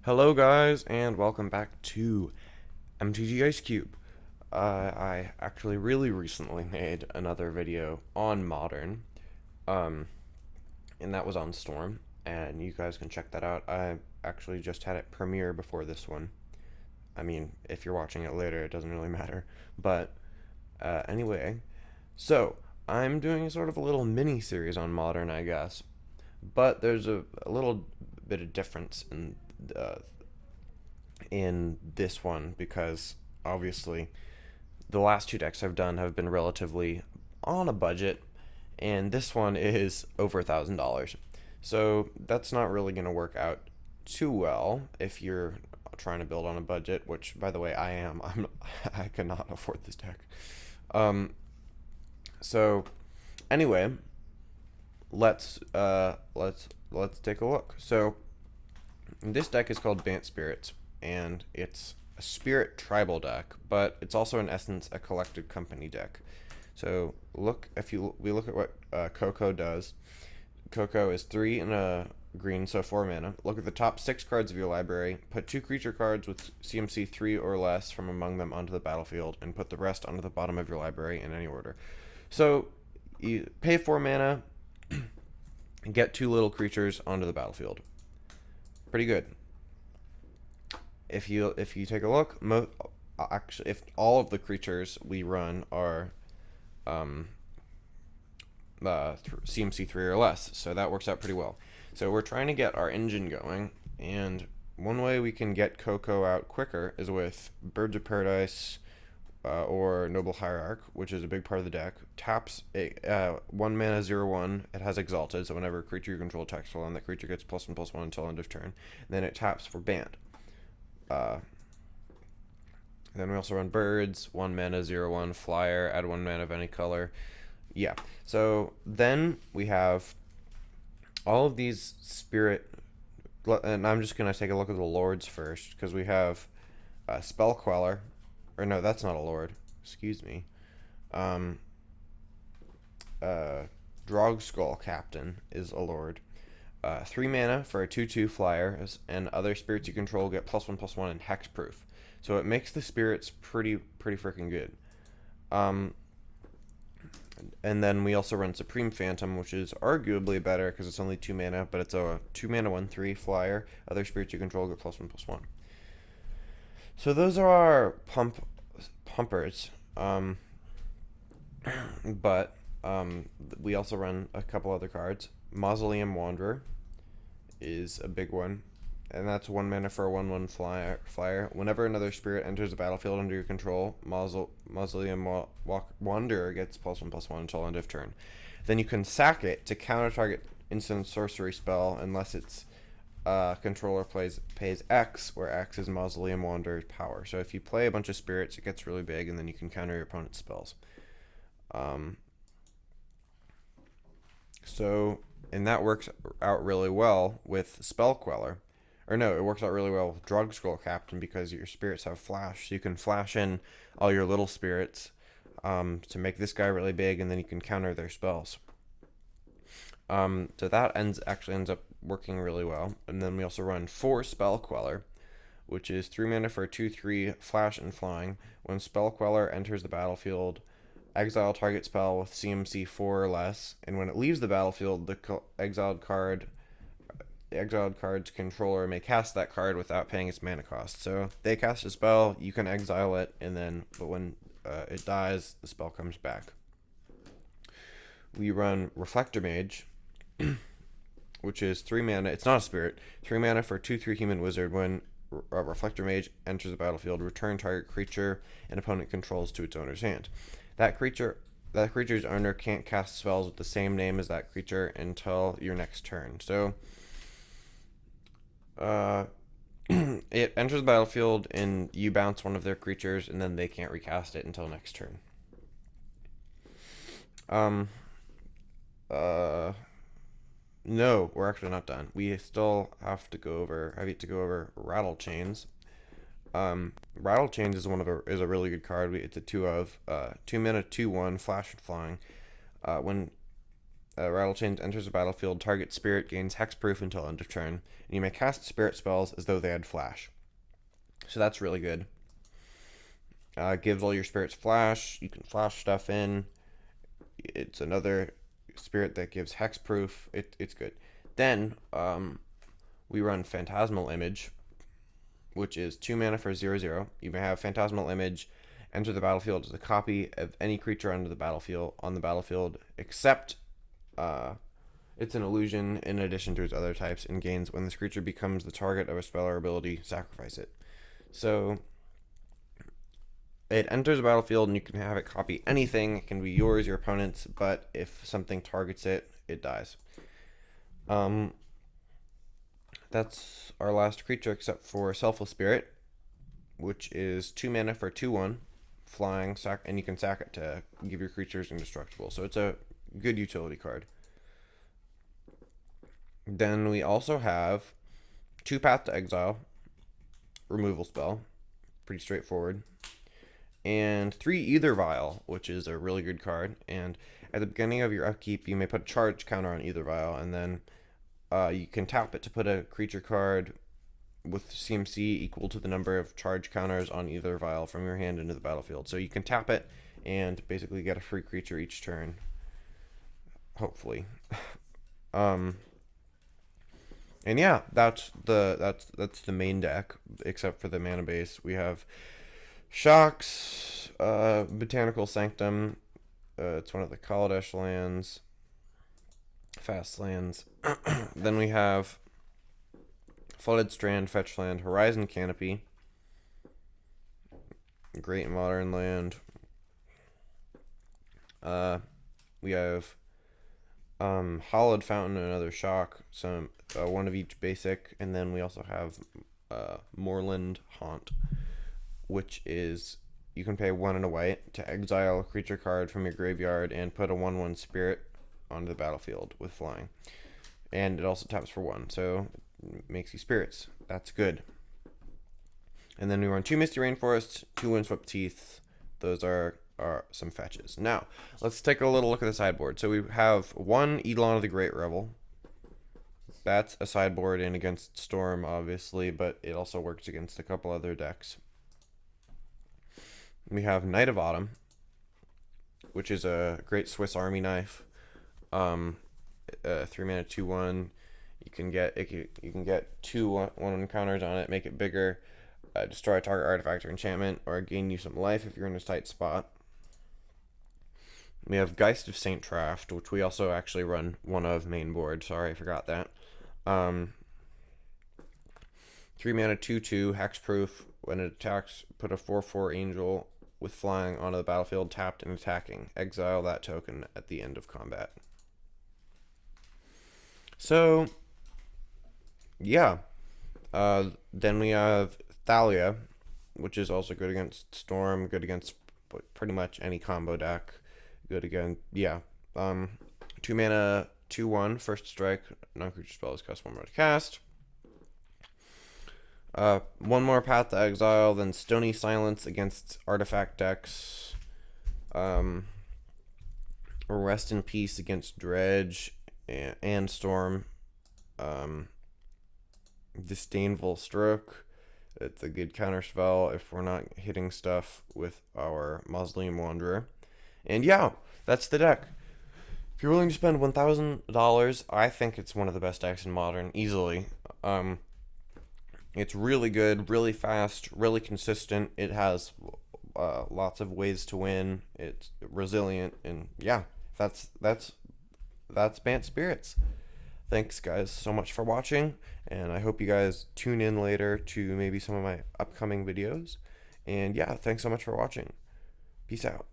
Hello guys and welcome back to MTG Ice Cube. I actually really recently made another video on Modern, um, and that was on Storm, and you guys can check that out. I actually just had it premiere before this one. I mean, if you're watching it later, it doesn't really matter. But anyway, so I'm doing sort of a little mini series on Modern, I guess, but there's a little bit of difference uh, in this one because obviously the last two decks I've done have been relatively on a budget, and this one is over $1,000. So that's not really going to work out too well if you're trying to build on a budget, which by the way I am. I cannot afford this deck. Um, so anyway, let's take a look. So this deck is called Bant Spirits, and it's a spirit tribal deck, but it's also in essence a collected company deck. So we look at what Coco does. Coco is 3 and a green, so 4 mana. Look at the top 6 cards of your library. Put 2 creature cards with CMC 3 or less from among them onto the battlefield, and put the rest onto the bottom of your library in any order. So you pay 4 mana and get 2 little creatures onto the battlefield. Pretty good. If you take a look, actually, if all of the creatures we run are um, CMC 3 or less, so that works out pretty well. So we're trying to get our engine going, and one way we can get Coco out quicker is with Birds of Paradise or Noble Hierarch, which is a big part of the deck. Taps a 1 mana 0/1. It has Exalted, so whenever a creature you control attacks on, that creature gets +1/+1 until end of turn. Then it taps for Bant. Uh, then we also run Birds, 1 mana 0/1 flyer, add 1 mana of any color. Yeah. So then we have all of these spirit, and I'm just gonna take a look at the lords first because we have Spell Queller, or no, that's not a lord. Excuse me. Um, Drog Skull Captain is a lord. 3 mana for a 2/2 flyer, and other spirits you control get +1/+1 and hexproof. So it makes the spirits pretty freaking good. Um, and then we also run Supreme Phantom, which is arguably better because it's only 2 mana, but it's a 2 mana 1/3 flyer. Other spirits you control get +1/+1. So those are our pumpers. But we also run a couple other cards. Mausoleum Wanderer is a big one, and that's 1 mana for a 1/1 flyer. Whenever another spirit enters the battlefield under your control, Mausoleum Wanderer gets +1/+1 until end of turn. Then you can sack it to counter target instant sorcery spell unless its controller pays X, where X is Mausoleum Wanderer's power. So if you play a bunch of spirits, it gets really big, and then you can counter your opponent's spells. So, and that works out really well with Spell Queller. Or no, it works out really well with Drug Skull Captain because your spirits have flash. So you can flash in all your little spirits to make this guy really big, and then you can counter their spells. So that actually ends up working really well. And then we also run 4 Spell Queller, which is 3 mana for a 2/3 flash and flying. When Spell Queller enters the battlefield, exile target spell with CMC 4 or less, and when it leaves the battlefield, the exiled card's controller may cast that card without paying its mana cost. So they cast a spell, you can exile it, but when it dies, the spell comes back. We run Reflector Mage, which is 3 mana. It's not a spirit. 3 mana for 2/3 human wizard. When Reflector Mage enters the battlefield, return target creature an opponent controls to its owner's hand. That creature's owner can't cast spells with the same name as that creature until your next turn. So it enters the battlefield and you bounce one of their creatures, and then they can't recast it until next turn. No, we're actually not done. We still have to go over. I need to go over Rattle Chains. Rattle Chains is is a really good card. It's a 2 mana 2/1 flash and flying. When Rattle Chains enters the battlefield. Target spirit gains hexproof until end of turn, and you may cast spirit spells as though they had flash. So that's really good. Gives all your spirits flash. You can flash stuff in. It's another spirit that gives hexproof. It's good. Then we run Phantasmal Image, which is 2 mana for 0/0. You may have Phantasmal Image enter the battlefield as a copy of any creature on the battlefield, except it's an illusion in addition to its other types, and gains when this creature becomes the target of a spell or ability, sacrifice it. So it enters the battlefield and you can have it copy anything. It can be yours, your opponent's, but if something targets it, it dies. That's our last creature except for Selfless Spirit, which is 2 mana for 2/1, flying, and you can sack it to give your creatures indestructible. So it's a good utility card. Then we also have 2 Path to Exile, removal spell, pretty straightforward, and 3 Either Vial, which is a really good card. And at the beginning of your upkeep, you may put a charge counter on Either Vial, and then you can tap it to put a creature card with CMC equal to the number of charge counters on Either Vial from your hand into the battlefield. So you can tap it and basically get a free creature each turn, hopefully. And yeah, that's the main deck, except for the mana base. We have Shocks, Botanical Sanctum. It's one of the Kaladesh lands, fast lands. Then we have Flooded Strand, Fetch Land, Horizon Canopy, Great Modern Land. We have Hollowed Fountain, another Shock, some one of each basic, and then we also have Moorland Haunt, which is you can pay 1 and a white to exile a creature card from your graveyard and put a 1/1 spirit onto the battlefield with flying. And it also taps for 1, so it makes you spirits. That's good. And then we run 2 Misty Rainforests, 2 Windswept Teeth. Those are some fetches. Now, let's take a little look at the sideboard. So we have 1 Eidolon of the Great Revel. That's a sideboard in against Storm, obviously, but it also works against a couple other decks. We have Knight of Autumn, which is a great Swiss Army knife. 3 mana 2/1. You can get 2 1/1 counters on it, make it bigger, destroy a target artifact or enchantment, or gain you some life if you're in a tight spot. We have Geist of Saint Traft, which we also actually run 1 of main board. Sorry, I forgot that. 3 mana 2/2, hexproof. When it attacks, put a 4/4 angel with flying onto the battlefield, tapped and attacking. Exile that token at the end of combat. So, yeah. Then we have Thalia, which is also good against Storm, good against pretty much any combo deck. Good again, yeah. 2 mana 2/1, first strike, non-creature spells cost 1 more to cast. 1 more Path to Exile, then Stony Silence against artifact decks. Rest in Peace against Dredge and Storm. Disdainful Stroke. It's a good counter spell if we're not hitting stuff with our Mausoleum Wanderer. And yeah, that's the deck. If you're willing to spend $1,000, I think it's one of the best decks in Modern, easily. It's really good, really fast, really consistent. It has lots of ways to win. It's resilient, and yeah, that's Bant Spirits. Thanks, guys, so much for watching, and I hope you guys tune in later to maybe some of my upcoming videos. And yeah, thanks so much for watching. Peace out.